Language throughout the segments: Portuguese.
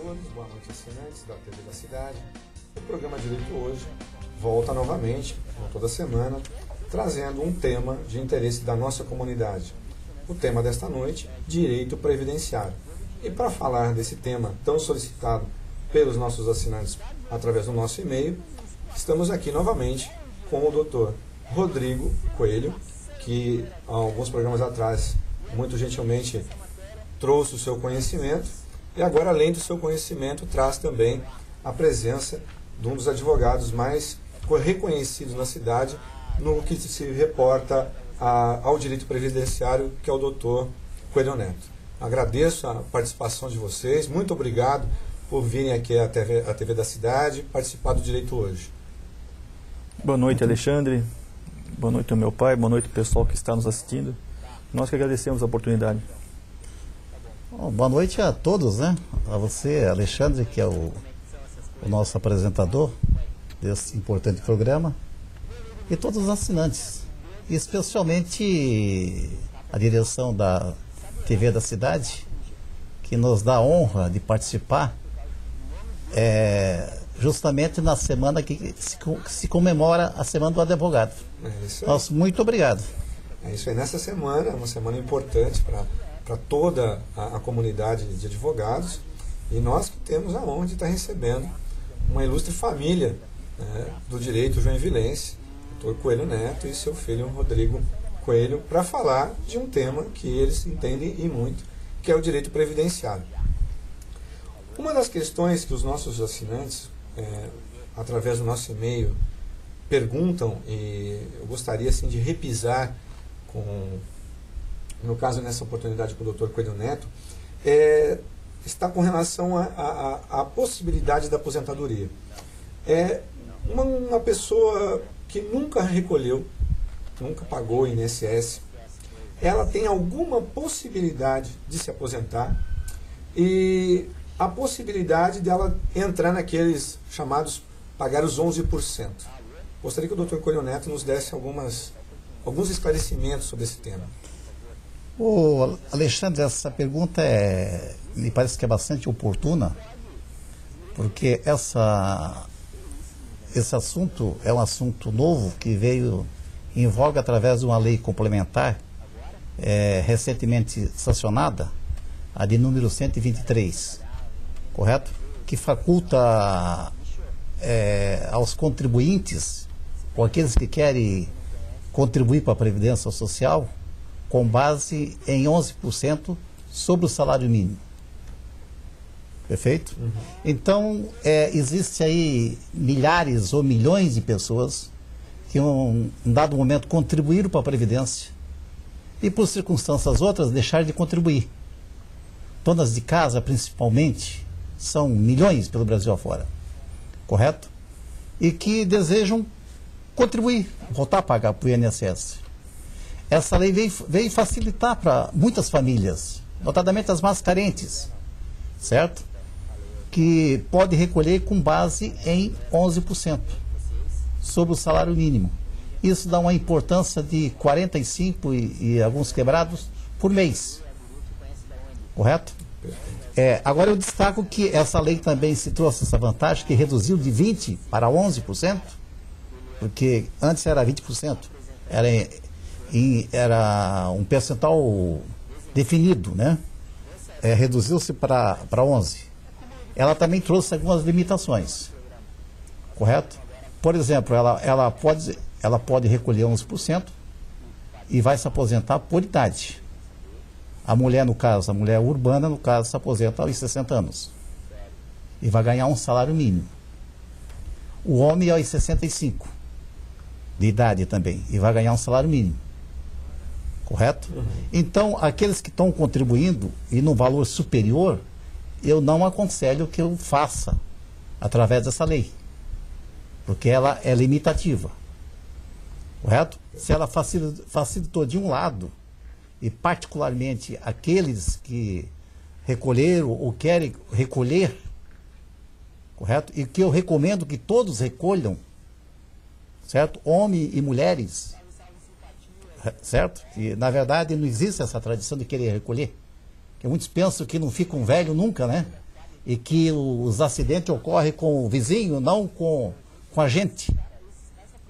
todos, boa noite, assinantes da TV da Cidade. O programa Direito Hoje volta novamente, como toda semana, trazendo um tema de interesse da nossa comunidade. O tema desta noite, Direito Previdenciário. E para falar desse tema tão solicitado pelos nossos assinantes através do nosso e-mail, estamos aqui novamente com o Dr. Rodrigo Coelho, que há alguns programas atrás, muito gentilmente, trouxe o seu conhecimento e agora, além do seu conhecimento, traz também a presença de um dos advogados mais reconhecidos na cidade no que se reporta ao direito previdenciário, que é o Dr. Coelho Neto. Agradeço a participação de vocês, muito obrigado por virem aqui à TV da Cidade participar do Direito Hoje. Boa noite, Alexandre. Boa noite ao meu pai, boa noite ao pessoal que está nos assistindo. Nós que agradecemos a oportunidade. Boa noite a todos, né? A você, Alexandre, que é o nosso apresentador desse importante programa, e todos os assinantes, e especialmente a direção da TV da Cidade, que nos dá a honra de participar justamente na semana que se comemora a Semana do Advogado. É isso aí. Nosso muito obrigado. É isso aí. Nessa semana, é uma semana importante para toda a comunidade de advogados, e nós que temos a honra de estar recebendo uma ilustre família, né, do direito joinvilense, Dr. Coelho Neto e seu filho Rodrigo Coelho, para falar de um tema que eles entendem e muito, que é o direito previdenciário. Uma das questões que os nossos assinantes, através do nosso e-mail, perguntam, e eu gostaria assim, de repisar, no caso nessa oportunidade com o Dr. Coelho Neto, está com relação à possibilidade da aposentadoria. Uma pessoa que nunca recolheu, nunca pagou INSS, ela tem alguma possibilidade de se aposentar, e a possibilidade dela entrar naqueles chamados pagar os 11%. Gostaria que o Dr. Coelho Neto nos desse alguns esclarecimentos sobre esse tema. Ô, Alexandre, essa pergunta me parece que é bastante oportuna, porque esse assunto é um assunto novo que veio em voga através de uma lei complementar recentemente sancionada, a de número 123, correto? Que faculta aos contribuintes, ou aqueles que querem contribuir para a Previdência Social, com base em 11% sobre o salário mínimo. Perfeito? Uhum. Então, existe aí milhares ou milhões de pessoas que, em um dado momento, contribuíram para a Previdência e, por circunstâncias outras, deixaram de contribuir. Donas de casa, principalmente, são milhões pelo Brasil afora. Correto? E que desejam contribuir, voltar a pagar para o INSS. Essa lei veio facilitar para muitas famílias, notadamente as mais carentes, certo? Que pode recolher com base em 11% sobre o salário mínimo. Isso dá uma importância de 45 e alguns quebrados por mês. Correto? Agora eu destaco que essa lei também se trouxe essa vantagem, que reduziu de 20% para 11%, porque antes era 20%, era um percentual definido, né? Reduziu-se para 11%. Ela também trouxe algumas limitações, correto? Por exemplo, ela pode recolher 11% e vai se aposentar por idade. A mulher, no caso, a mulher urbana, no caso, se aposenta aos 60 anos e vai ganhar um salário mínimo. O homem aos 65 de idade também e vai ganhar um salário mínimo. Correto? Uhum. Então, aqueles que estão contribuindo e no valor superior, eu não aconselho que eu faça através dessa lei, porque ela é limitativa. Correto? Se ela facilitou de um lado, e particularmente aqueles que recolheram ou querem recolher, correto? E que eu recomendo que todos recolham, certo? Homens e mulheres, certo? E, na verdade, não existe essa tradição de querer recolher. Porque muitos pensam que não ficam velhos nunca, né? e que os acidentes ocorrem com o vizinho, não com a gente.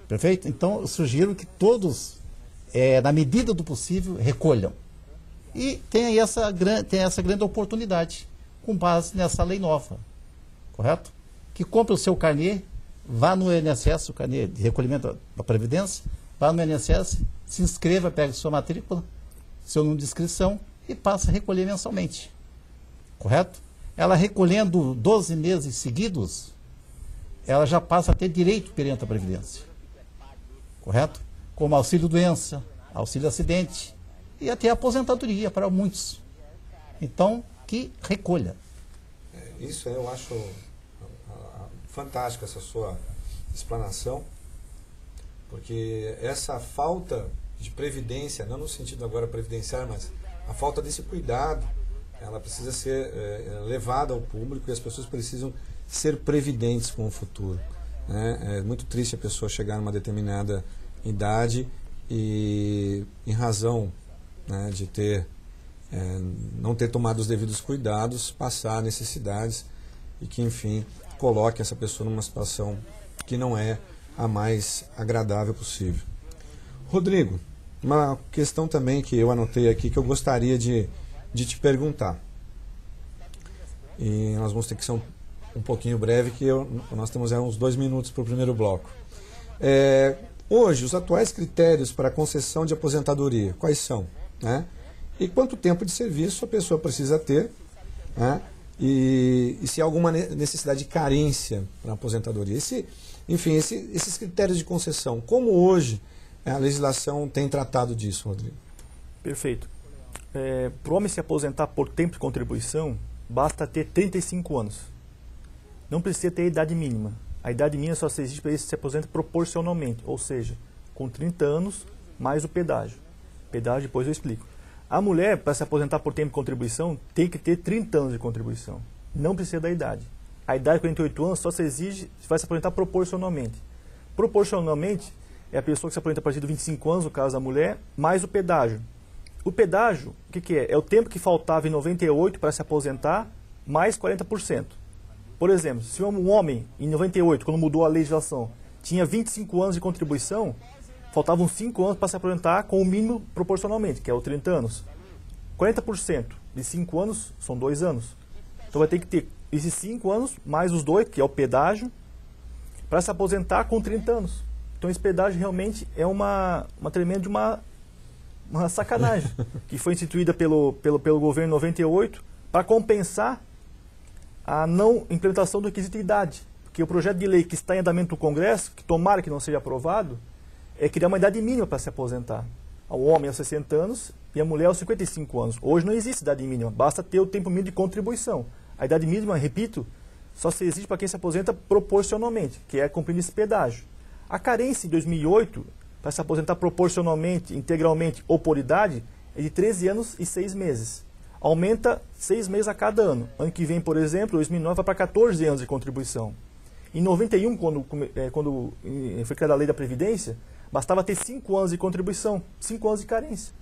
Perfeito? Então, eu sugiro que todos, na medida do possível, recolham. E tem essa grande oportunidade, com base nessa lei nova. Correto? Que compre o seu carnê, vá no INSS, o carnê de recolhimento da Previdência, vá no INSS, se inscreva, pegue sua matrícula, seu número de inscrição e passa a recolher mensalmente. Correto? Ela recolhendo 12 meses seguidos, ela já passa a ter direito perante a Previdência. Correto? Como auxílio-doença, auxílio-acidente e até aposentadoria para muitos. Então, que recolha. Isso eu acho fantástica essa sua explanação, porque essa falta de previdência, não no sentido agora previdenciário, mas a falta desse cuidado, ela precisa ser levada ao público e as pessoas precisam ser previdentes com o futuro. Né? É muito triste a pessoa chegar numa determinada idade e, em razão, né, de não ter tomado os devidos cuidados, passar necessidades e que, enfim, coloque essa pessoa numa situação que não é a mais agradável possível. Rodrigo, uma questão também que eu anotei aqui que eu gostaria de te perguntar. E nós vamos ter que ser um pouquinho breve, que nós temos uns 2 minutos para o primeiro bloco. Hoje, os atuais critérios para a concessão de aposentadoria, quais são? Né? E quanto tempo de serviço a pessoa precisa ter? Né? E se há alguma necessidade de carência para a aposentadoria? Enfim, esses critérios de concessão, como hoje a legislação tem tratado disso, Rodrigo? Perfeito. Para o homem se aposentar por tempo de contribuição, basta ter 35 anos. Não precisa ter a idade mínima. A idade mínima só existe para ele se aposenta proporcionalmente, ou seja, com 30 anos mais o pedágio. Pedágio depois eu explico. A mulher, para se aposentar por tempo de contribuição, tem que ter 30 anos de contribuição. Não precisa da idade. A idade de 48 anos só se exige se vai se aposentar proporcionalmente. Proporcionalmente é a pessoa que se aposenta a partir de 25 anos, no caso da mulher, mais o pedágio. O pedágio, o que é? É o tempo que faltava em 98 para se aposentar, mais 40%. Por exemplo, se um homem, em 98, quando mudou a legislação, tinha 25 anos de contribuição, faltavam 5 anos para se aposentar com o mínimo proporcionalmente, que é o 30 anos. 40% de 5 anos são 2 anos. Então vai ter que ter esses 5 anos, mais os 2, que é o pedágio, para se aposentar com 30 anos. Então esse pedágio realmente é uma tremenda de uma sacanagem, que foi instituída pelo governo em 98 para compensar a não implementação do requisito de idade. Porque o projeto de lei que está em andamento do Congresso, que tomara que não seja aprovado, é criar uma idade mínima para se aposentar. O homem aos 60 anos e a mulher aos 55 anos. Hoje não existe idade mínima, basta ter o tempo mínimo de contribuição. A idade mínima, repito, só se existe para quem se aposenta proporcionalmente, que é cumprindo esse pedágio. A carência em 2008, para se aposentar proporcionalmente, integralmente ou por idade, é de 13 anos e 6 meses. Aumenta 6 meses a cada ano. Ano que vem, por exemplo, 2009 vai para 14 anos de contribuição. Em 91, quando foi criada a lei da Previdência, bastava ter 5 anos de contribuição, 5 anos de carência.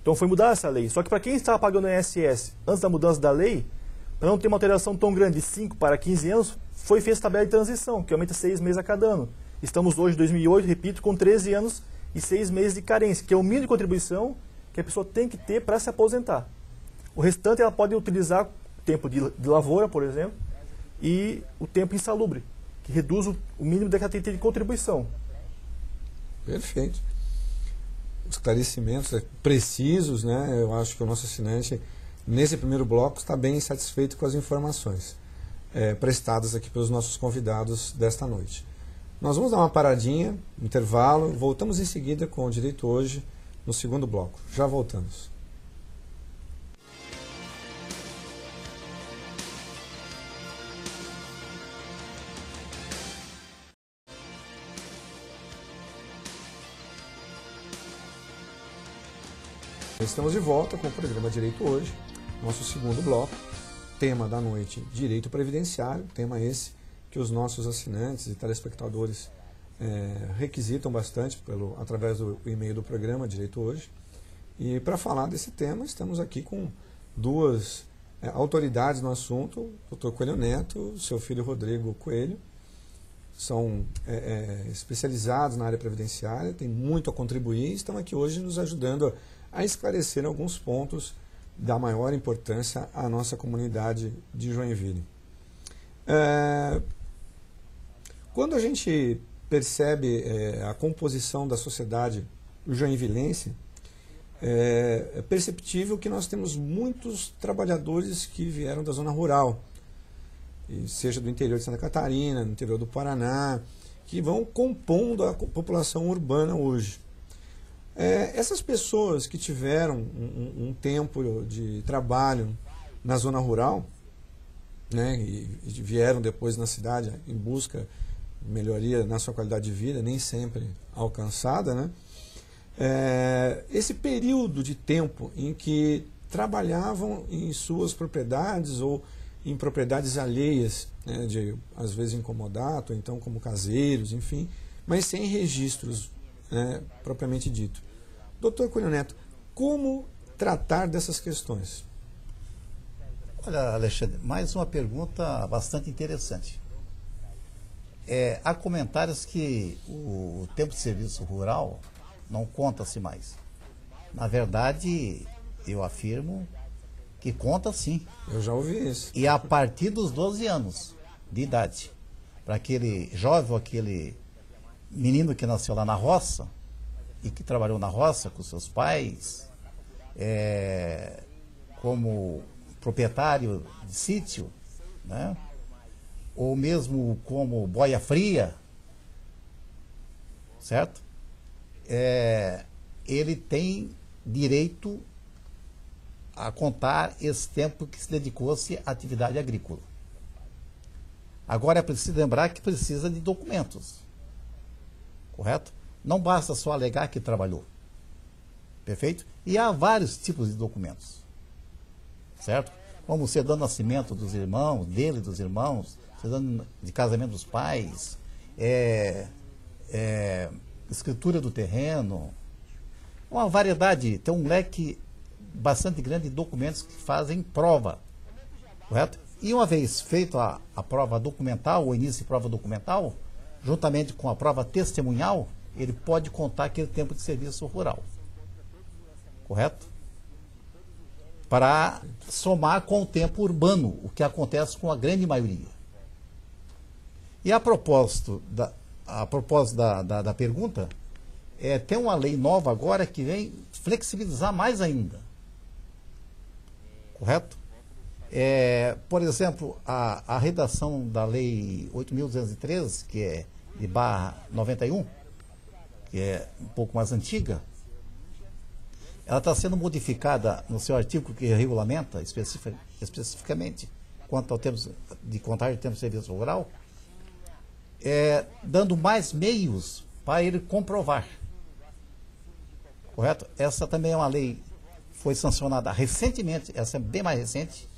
Então foi mudar essa lei. Só que para quem estava pagando o INSS antes da mudança da lei, para não ter uma alteração tão grande de 5 para 15 anos, foi feita a tabela de transição, que aumenta 6 meses a cada ano. Estamos hoje, em 2008, repito, com 13 anos e 6 meses de carência, que é o mínimo de contribuição que a pessoa tem que ter para se aposentar. O restante ela pode utilizar o tempo de lavoura, por exemplo, e o tempo insalubre, que reduz o mínimo que ela tem que ter de contribuição. Perfeito. Esclarecimentos precisos, né? Eu acho que o nosso assinante, nesse primeiro bloco, está bem satisfeito com as informações prestadas aqui pelos nossos convidados desta noite. Nós vamos dar uma paradinha, intervalo, voltamos em seguida com o Direito Hoje, no segundo bloco. Já voltamos. Estamos de volta com o programa Direito Hoje, nosso segundo bloco, tema da noite, Direito Previdenciário, tema esse que os nossos assinantes e telespectadores requisitam bastante através do e-mail do programa Direito Hoje. E para falar desse tema, estamos aqui com duas autoridades no assunto, o Dr. Coelho Neto, seu filho Rodrigo Coelho, são especializados na área previdenciária, têm muito a contribuir e estão aqui hoje nos ajudando a esclarecer alguns pontos da maior importância à nossa comunidade de Joinville. Quando a gente percebe a composição da sociedade joinvilense, é perceptível que nós temos muitos trabalhadores que vieram da zona rural, seja do interior de Santa Catarina, do interior do Paraná, que vão compondo a população urbana hoje. Essas pessoas que tiveram um tempo de trabalho na zona rural, né, e vieram depois na cidade em busca de melhoria na sua qualidade de vida, nem sempre alcançada, né? Esse período de tempo em que trabalhavam em suas propriedades ou em propriedades alheias, né, às vezes em comodato, ou então como caseiros, enfim, mas sem registros, né, propriamente dito. Dr. Coelho Neto, como tratar dessas questões? Olha, Alexandre, mais uma pergunta bastante interessante. Há comentários que o tempo de serviço rural não conta-se mais. Na verdade, eu afirmo que conta sim. Eu já ouvi isso. E a partir dos 12 anos de idade. Para aquele jovem, aquele menino que nasceu lá na roça e que trabalhou na roça com seus pais, como proprietário de sítio, né? Ou mesmo como boia fria, certo? Ele tem direito a contar esse tempo que se dedicou-se à atividade agrícola. Agora é preciso lembrar que precisa de documentos, correto? Não basta só alegar que trabalhou, perfeito? E há vários tipos de documentos, certo? Como certidão de nascimento dos irmãos, dos irmãos, certidão de casamento dos pais, escritura do terreno, uma variedade, tem um leque bastante grande de documentos que fazem prova, correto? E uma vez feita a prova documental, o início de prova documental, juntamente com a prova testemunhal, ele pode contar aquele tempo de serviço rural, correto? Para somar com o tempo urbano, o que acontece com a grande maioria. E a propósito da pergunta, tem uma lei nova agora que vem flexibilizar mais ainda. Correto? Por exemplo, a redação da lei 8.213, que é de /91, que é um pouco mais antiga, ela está sendo modificada no seu artigo que regulamenta especificamente quanto ao tempo de contagem de tempo de serviço rural, dando mais meios para ele comprovar. Correto? Essa também é uma lei que foi sancionada recentemente, essa é bem mais recente,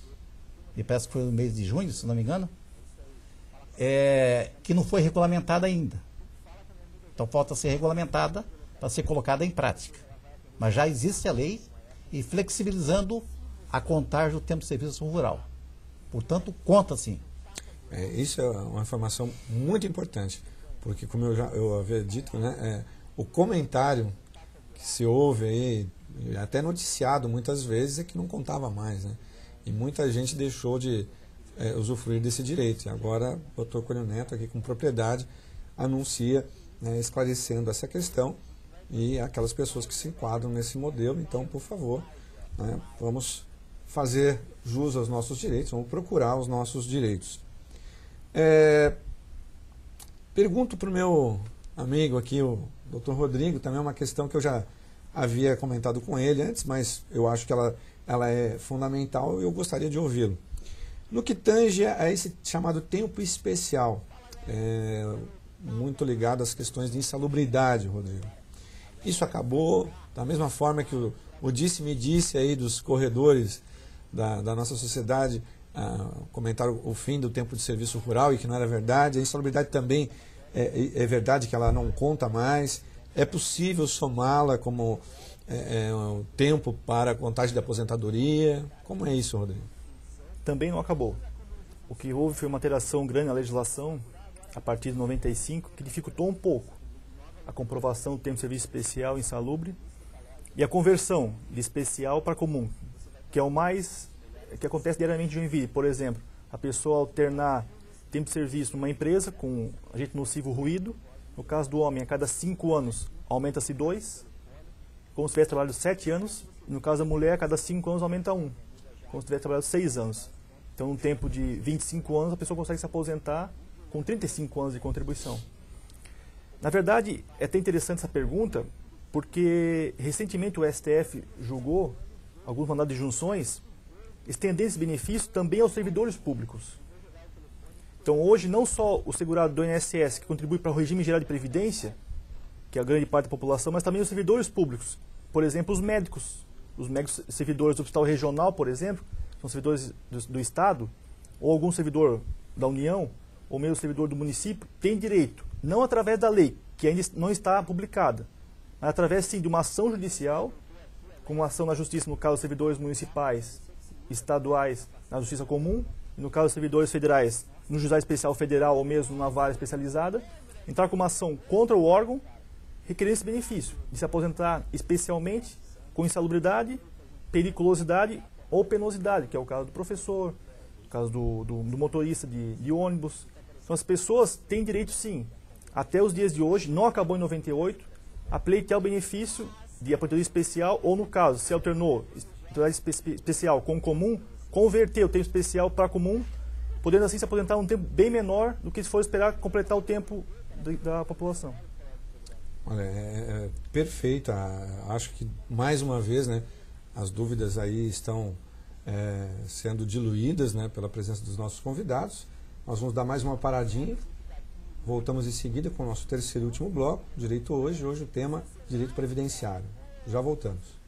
me parece que foi no mês de junho, se não me engano, que não foi regulamentada ainda. Então falta ser regulamentada para ser colocada em prática. Mas já existe a lei e flexibilizando a contagem do tempo de serviço rural. Portanto, conta sim. Isso é uma informação muito importante, porque como eu havia dito, né, o comentário que se ouve aí, até noticiado muitas vezes, é que não contava mais, né? E muita gente deixou de usufruir desse direito. E agora o Dr. Coelho Neto, aqui com propriedade, anuncia, né, esclarecendo essa questão e aquelas pessoas que se enquadram nesse modelo. Então, por favor, né, vamos fazer jus aos nossos direitos, vamos procurar os nossos direitos. Pergunto para o meu amigo aqui, o Dr. Rodrigo, também é uma questão que eu já havia comentado com ele antes, mas eu acho que ela é fundamental e eu gostaria de ouvi-lo. No que tange a esse chamado tempo especial, muito ligado às questões de insalubridade, Rodrigo. Isso acabou da mesma forma que o disse-me-disse aí dos corredores da nossa sociedade, comentaram o fim do tempo de serviço rural e que não era verdade. A insalubridade também é verdade que ela não conta mais. É possível somá-la como o tempo para a contagem de aposentadoria? Como é isso, Rodrigo? também não acabou. O que houve foi uma alteração grande na legislação, a partir de 95, que dificultou um pouco a comprovação do tempo de serviço especial insalubre e a conversão de especial para comum, que é o mais que acontece diariamente em Joinville. Por exemplo, a pessoa alternar tempo de serviço numa empresa com agente nocivo ruído. No caso do homem, a cada 5 anos aumenta-se 2, como se tivesse trabalhado 7 anos. No caso da mulher, a cada 5 anos aumenta 1, como se tivesse trabalhado 6 anos. Então, num tempo de 25 anos, a pessoa consegue se aposentar com 35 anos de contribuição. Na verdade, é até interessante essa pergunta, porque recentemente o STF julgou alguns mandados de junções, estendendo esse benefício também aos servidores públicos. Então, hoje, não só o segurado do INSS, que contribui para o regime geral de previdência, que é a grande parte da população, mas também os servidores públicos. Por exemplo, os médicos servidores do hospital regional, por exemplo, são servidores do Estado, ou algum servidor da União, ou mesmo servidor do município, tem direito, não através da lei, que ainda não está publicada, mas através, sim, de uma ação judicial, como uma ação na justiça, no caso dos servidores municipais, estaduais, na justiça comum, e no caso dos servidores federais, no juizado especial federal ou mesmo na vara especializada, entrar com uma ação contra o órgão, requerendo esse benefício de se aposentar especialmente com insalubridade, periculosidade ou penosidade, que é o caso do professor, o caso do motorista de ônibus. Então as pessoas têm direito, sim, até os dias de hoje, não acabou em 98, a pleitear o benefício de aposentadoria especial, ou no caso, se alternou especial com comum, converter o tempo especial para comum, podendo assim se aposentar um tempo bem menor do que se for esperar completar o tempo da população. Olha, perfeito. Acho que, mais uma vez, né, as dúvidas aí estão sendo diluídas, né, pela presença dos nossos convidados. Nós vamos dar mais uma paradinha. Voltamos em seguida com o nosso terceiro e último bloco, Direito Hoje. Hoje o tema Direito Previdenciário. Já voltamos.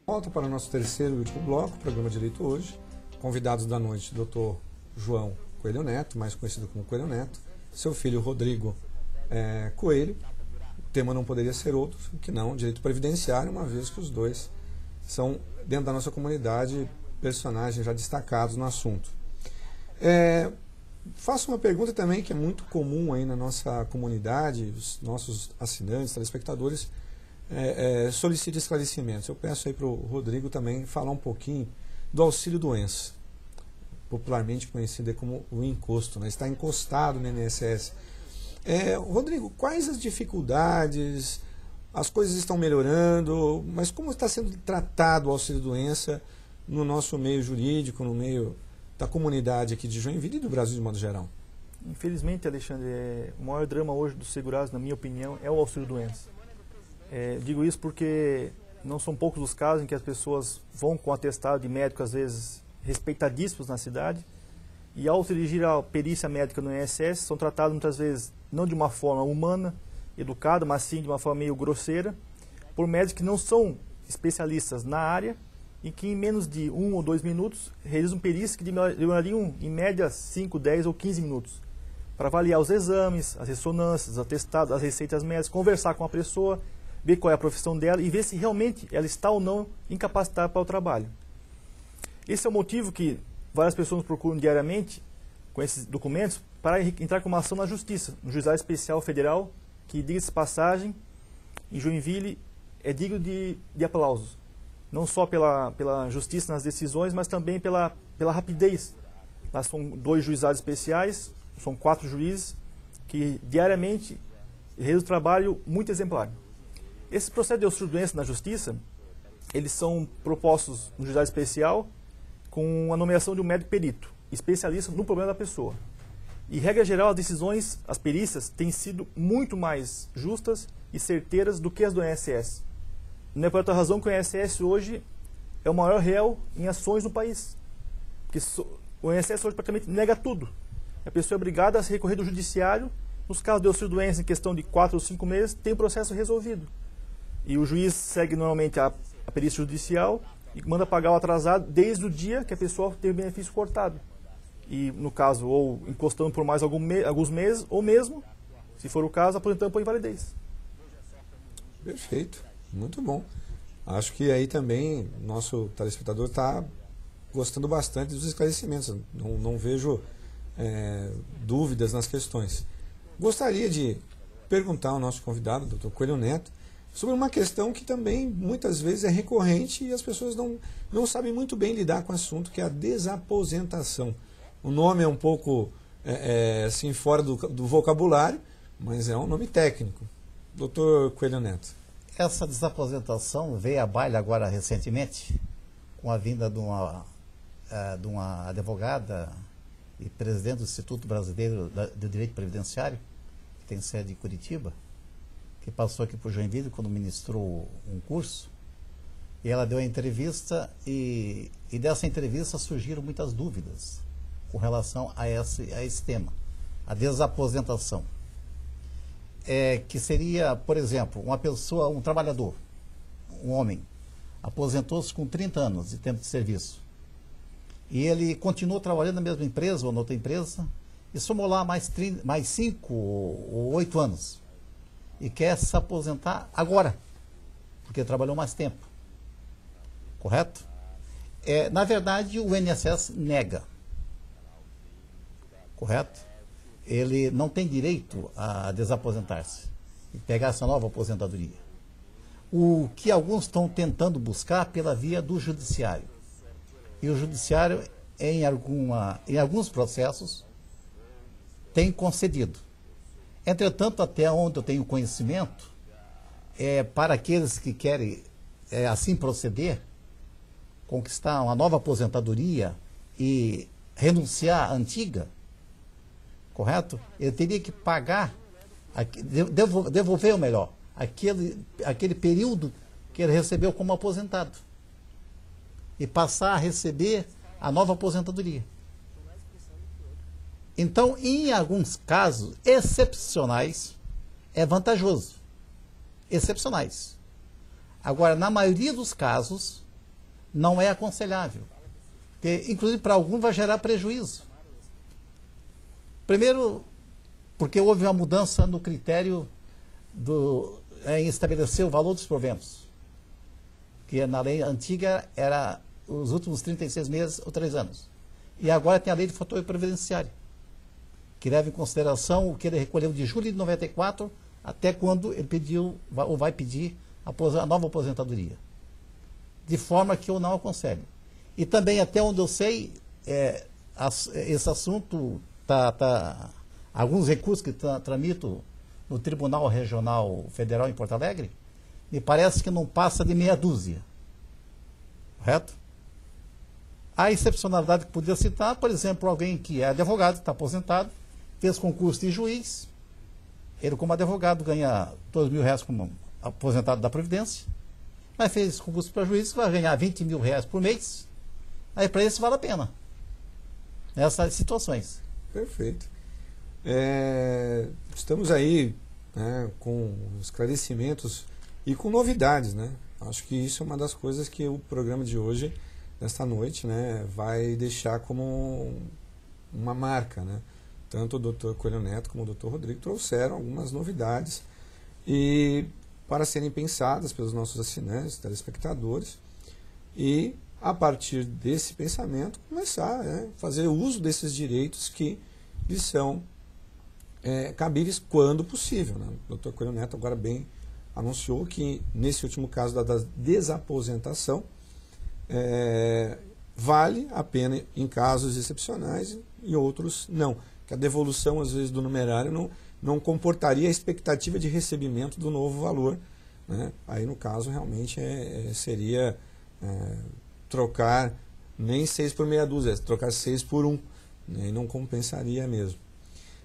Volta para o nosso terceiro e último bloco, programa Direito Hoje. Convidados da noite, Dr. João Coelho Neto, mais conhecido como Coelho Neto, seu filho Rodrigo Coelho. O tema não poderia ser outro que não direito previdenciário, uma vez que os dois são, dentro da nossa comunidade, personagens já destacados no assunto. Faço uma pergunta também que é muito comum aí na nossa comunidade, os nossos assinantes, telespectadores, solicita esclarecimentos. Eu peço aí para o Rodrigo também falar um pouquinho do auxílio-doença, popularmente conhecido como o encosto, né? Está encostado no INSS. Rodrigo, quais as dificuldades? As coisas estão melhorando, mas como está sendo tratado o auxílio-doença no nosso meio jurídico, no meio da comunidade aqui de Joinville e do Brasil de modo geral? Infelizmente, Alexandre, o maior drama hoje dos segurados, na minha opinião, é o auxílio-doença. Digo isso porque não são poucos os casos em que as pessoas vão com atestado de médico, às vezes respeitadíssimos na cidade, e ao se dirigir à perícia médica no INSS, são tratados muitas vezes não de uma forma humana, educada, mas sim de uma forma meio grosseira, por médicos que não são especialistas na área e que em menos de 1 ou 2 minutos realizam perícias que demorariam em média 5, 10 ou 15 minutos, para avaliar os exames, as ressonâncias, os atestados, as receitas médicas, conversar com a pessoa, ver qual é a profissão dela e ver se realmente ela está ou não incapacitada para o trabalho. Esse é o motivo que várias pessoas nos procuram diariamente com esses documentos para entrar com uma ação na Justiça, no Juizado Especial Federal, que, diga-se de passagem, em Joinville é digno de aplausos. Não só pela justiça nas decisões, mas também pela rapidez. Lá são 2 juizados especiais, são 4 juízes, que diariamente realizam um trabalho muito exemplar. Esses processos de auxílio-doença na Justiça, eles são propostos no juizado especial com a nomeação de um médico perito, especialista no problema da pessoa. E, regra geral, as decisões, as perícias, têm sido muito mais justas e certeiras do que as do INSS. Não é por outra razão que o INSS hoje é o maior réu em ações no país. Porque o INSS hoje praticamente nega tudo. A pessoa é obrigada a se recorrer do judiciário. Nos casos de auxílio-doença, em questão de 4 ou 5 meses, tem o processo resolvido. E o juiz segue normalmente a perícia judicial e manda pagar o atrasado desde o dia que a pessoa teve o benefício cortado. E, no caso, ou encostando por mais alguns meses, ou mesmo, se for o caso, aposentando por invalidez. Perfeito, muito bom. Acho que aí também nosso telespectador está gostando bastante dos esclarecimentos. Não vejo dúvidas nas questões. Gostaria de perguntar ao nosso convidado, Dr. Coelho Neto, sobre uma questão que também muitas vezes é recorrente e as pessoas não sabem muito bem lidar com o assunto, que é a desaposentação. O nome é um pouco assim, fora do vocabulário, mas é um nome técnico. Dr. Coelho Neto. Essa desaposentação veio à baila agora recentemente, com a vinda de uma advogada e presidente do Instituto Brasileiro do Direito Previdenciário, que tem sede em Curitiba, que passou aqui por Joinville quando ministrou um curso, e ela deu a entrevista, e dessa entrevista surgiram muitas dúvidas com relação a esse tema, a desaposentação. Que seria, por exemplo, uma pessoa, um trabalhador, um homem, aposentou-se com 30 anos de tempo de serviço, e ele continuou trabalhando na mesma empresa ou noutra empresa, e somou lá mais 5 ou 8 anos, e quer se aposentar agora, porque trabalhou mais tempo. Correto? Na verdade, o INSS nega. Correto? Ele não tem direito a desaposentar-se e pegar essa nova aposentadoria. O que alguns estão tentando buscar pela via do judiciário. E o judiciário, em alguns processos, tem concedido. Entretanto, até onde eu tenho conhecimento, para aqueles que querem assim proceder, conquistar uma nova aposentadoria e renunciar à antiga, correto? Ele teria que pagar, devolver ou melhor, aquele período que ele recebeu como aposentado e passar a receber a nova aposentadoria. Então, em alguns casos excepcionais, é vantajoso. Excepcionais. Agora, na maioria dos casos, não é aconselhável. Porque, inclusive, para alguns vai gerar prejuízo. Primeiro, porque houve uma mudança no critério em estabelecer o valor dos proventos. Que na lei antiga era os últimos 36 meses ou 3 anos. E agora tem a lei de fator previdenciário, que leva em consideração o que ele recolheu de julho de 94 até quando ele pediu ou vai pedir a nova aposentadoria. De forma que eu não aconselho. E também, até onde eu sei, esse assunto alguns recursos que tramitam no Tribunal Regional Federal em Porto Alegre, me parece que não passa de meia dúzia. Correto? A excepcionalidade que podia citar, por exemplo, alguém que é advogado, está aposentado, fez concurso de juiz, ele como advogado ganha R$2.000 como aposentado da Previdência, mas fez concurso para juiz, vai ganhar R$20.000 por mês, aí para isso vale a pena. Nessas situações. Perfeito. Estamos aí, né, com esclarecimentos e com novidades, né? Acho que isso é uma das coisas que o programa de hoje, desta noite, né, vai deixar como uma marca, né? Tanto o Dr. Coelho Neto como o Dr. Rodrigo trouxeram algumas novidades e para serem pensadas pelos nossos assinantes, telespectadores, e a partir desse pensamento começar a fazer uso desses direitos que lhes são cabíveis quando possível, né? O Dr. Coelho Neto agora bem anunciou que nesse último caso da desaposentação vale a pena em casos excepcionais e outros não, que a devolução às vezes do numerário não comportaria a expectativa de recebimento do novo valor, né? Aí no caso realmente seria trocar nem 6 por meia dúzia, trocar 6 por 1, né? E não compensaria mesmo.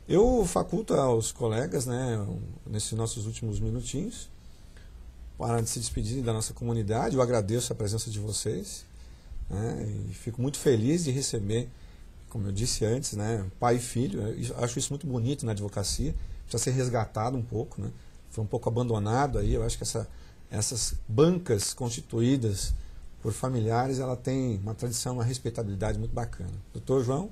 Eu faculto aos colegas, né, nesses nossos últimos minutinhos, para se despedir da nossa comunidade. Eu agradeço a presença de vocês, né, e fico muito feliz de receber, como eu disse antes, né, pai e filho. Eu acho isso muito bonito na advocacia, precisa ser resgatado um pouco, né, foi um pouco abandonado aí. Eu acho que essas bancas constituídas por familiares, ela tem uma tradição, uma respeitabilidade muito bacana. Doutor João?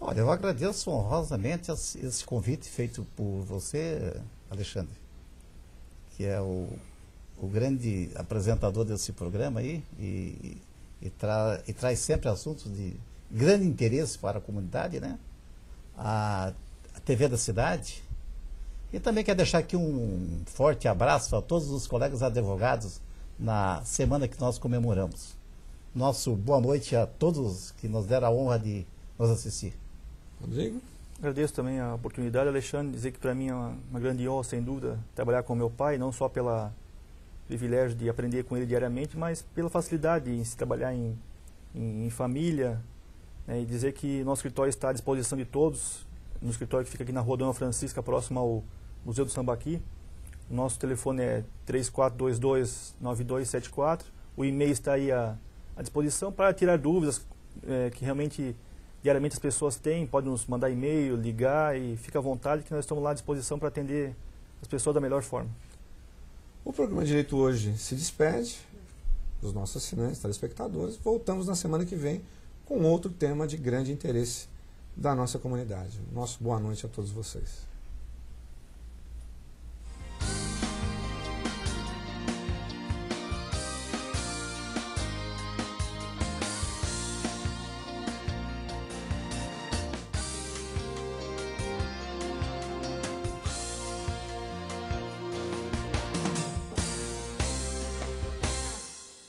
Olha, eu agradeço honrosamente esse convite feito por você, Alexandre, que é o grande apresentador desse programa aí, e traz sempre assuntos de grande interesse para a comunidade, né? A TV da cidade. E também quero deixar aqui um forte abraço a todos os colegas advogados na semana que nós comemoramos. Nosso boa noite a todos que nos deram a honra de nos assistir. Rodrigo? Agradeço também a oportunidade, Alexandre, dizer que para mim é uma grande honra, sem dúvida, trabalhar com meu pai, não só pelo privilégio de aprender com ele diariamente, mas pela facilidade em se trabalhar em família, né, e dizer que nosso escritório está à disposição de todos, no escritório que fica aqui na Rua Dona Francisca, próximo ao Museu do Sambaqui. O nosso telefone é 3422-9274, o e-mail está aí à disposição para tirar dúvidas que realmente diariamente as pessoas têm, podem nos mandar e-mail, ligar, e fica à vontade que nós estamos lá à disposição para atender as pessoas da melhor forma. O programa Direito hoje se despede dos nossos assinantes, telespectadores. Voltamos na semana que vem com outro tema de grande interesse da nossa comunidade. Nosso boa noite a todos vocês.